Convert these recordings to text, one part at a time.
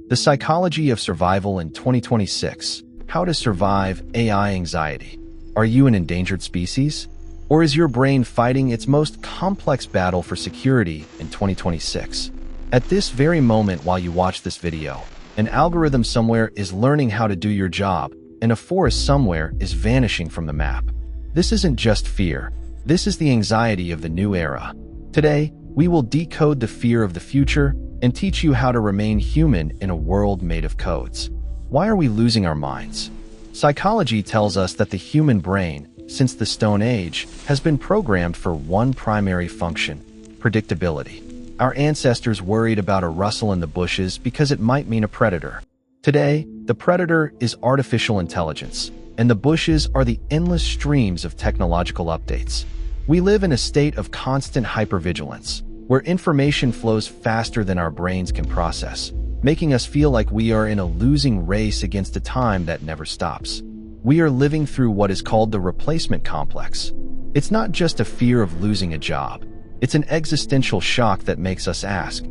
The Psychology of Survival in 2026. How to survive AI anxiety. Are you an endangered species? Or is your brain fighting its most complex battle for security in 2026? At this very moment while you watch this video, an algorithm somewhere is learning how to do your job, and a forest somewhere is vanishing from the map. This isn't just fear. This is the anxiety of the new era. Today, we will decode the fear of the future and teach you how to remain human in a world made of codes. Why are we losing our minds? Psychology tells us that the human brain, since the Stone Age, has been programmed for one primary function: predictability. Our ancestors worried about a rustle in the bushes because it might mean a predator. Today, the predator is artificial intelligence, and the bushes are the endless streams of technological updates. We live in a state of constant hypervigilance, where information flows faster than our brains can process, making us feel like we are in a losing race against a time that never stops. We are living through what is called the replacement complex. It's not just a fear of losing a job. It's an existential shock that makes us ask,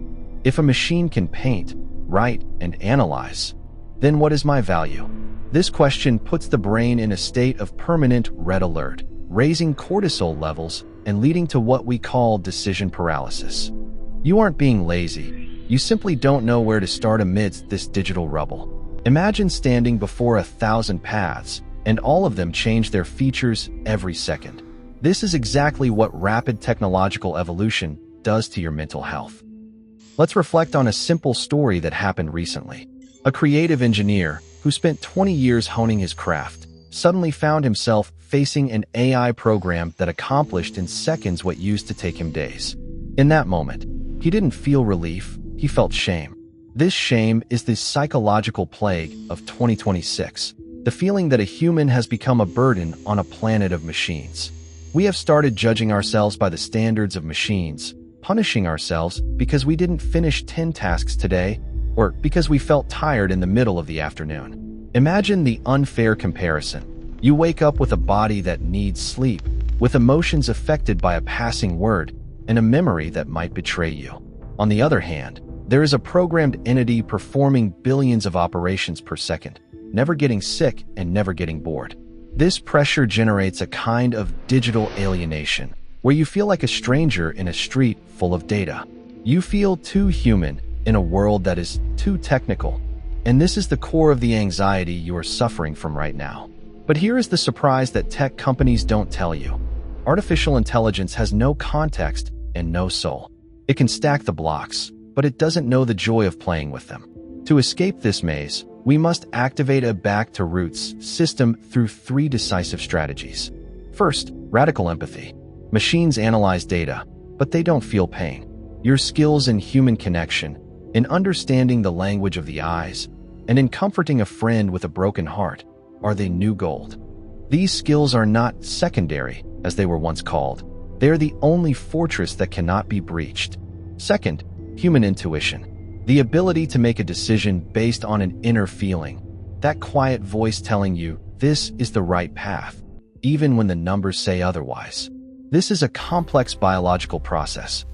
if a machine can paint, write, and analyze, then what is my value? This question puts the brain in a state of permanent red alert, raising cortisol levels and leading to what we call decision paralysis. You aren't being lazy. You simply don't know where to start amidst this digital rubble. Imagine standing before 1,000 paths, and all of them change their features every second. This is exactly what rapid technological evolution does to your mental health. Let's reflect on a simple story that happened recently. A creative engineer who spent 20 years honing his craft suddenly found himself facing an AI program that accomplished in seconds what used to take him days. In that moment, he didn't feel relief, he felt shame. This shame is the psychological plague of 2026, the feeling that a human has become a burden on a planet of machines. We have started judging ourselves by the standards of machines, punishing ourselves because we didn't finish 10 tasks today, or because we felt tired in the middle of the afternoon. Imagine the unfair comparison. You wake up with a body that needs sleep, with emotions affected by a passing word, and a memory that might betray you. On the other hand, there is a programmed entity performing billions of operations per second, never getting sick and never getting bored. This pressure generates a kind of digital alienation, where you feel like a stranger in a street full of data. You feel too human in a world that is too technical. And this is the core of the anxiety you are suffering from right now. But here is the surprise that tech companies don't tell you. Artificial intelligence has no context and no soul. It can stack the blocks, but it doesn't know the joy of playing with them. To escape this maze, we must activate a back-to-roots system through 3 decisive strategies. First, radical empathy. Machines analyze data, but they don't feel pain. Your skills in human connection, in understanding the language of the eyes, and in comforting a friend with a broken heart, are the new gold. These skills are not secondary, as they were once called. They are the only fortress that cannot be breached. Second, human intuition. The ability to make a decision based on an inner feeling. That quiet voice telling you, this is the right path, even when the numbers say otherwise. This is a complex biological process,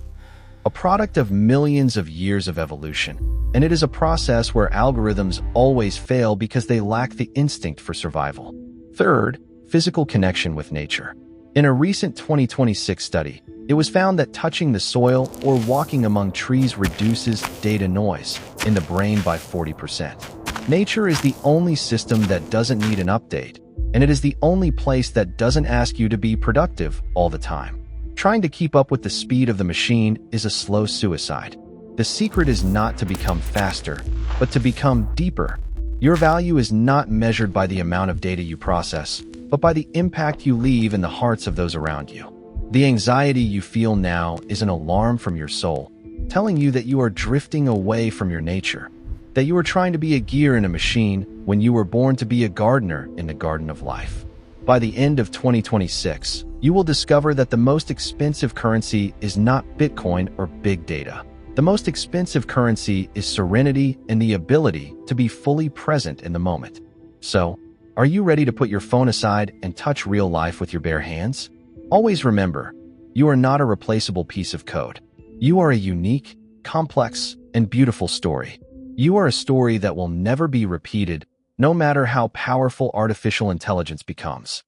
a product of millions of years of evolution, and it is a process where algorithms always fail because they lack the instinct for survival. Third, physical connection with nature. In a recent 2026 study, it was found that touching the soil or walking among trees reduces data noise in the brain by 40%. Nature is the only system that doesn't need an update, and it is the only place that doesn't ask you to be productive all the time. Trying to keep up with the speed of the machine is a slow suicide. The secret is not to become faster, but to become deeper. Your value is not measured by the amount of data you process, but by the impact you leave in the hearts of those around you. The anxiety you feel now is an alarm from your soul, telling you that you are drifting away from your nature, that you are trying to be a gear in a machine when you were born to be a gardener in the garden of life. By the end of 2026, you will discover that the most expensive currency is not Bitcoin or big data. The most expensive currency is serenity and the ability to be fully present in the moment. So, are you ready to put your phone aside and touch real life with your bare hands? Always remember, you are not a replaceable piece of code. You are a unique, complex, and beautiful story. You are a story that will never be repeated, no matter how powerful artificial intelligence becomes.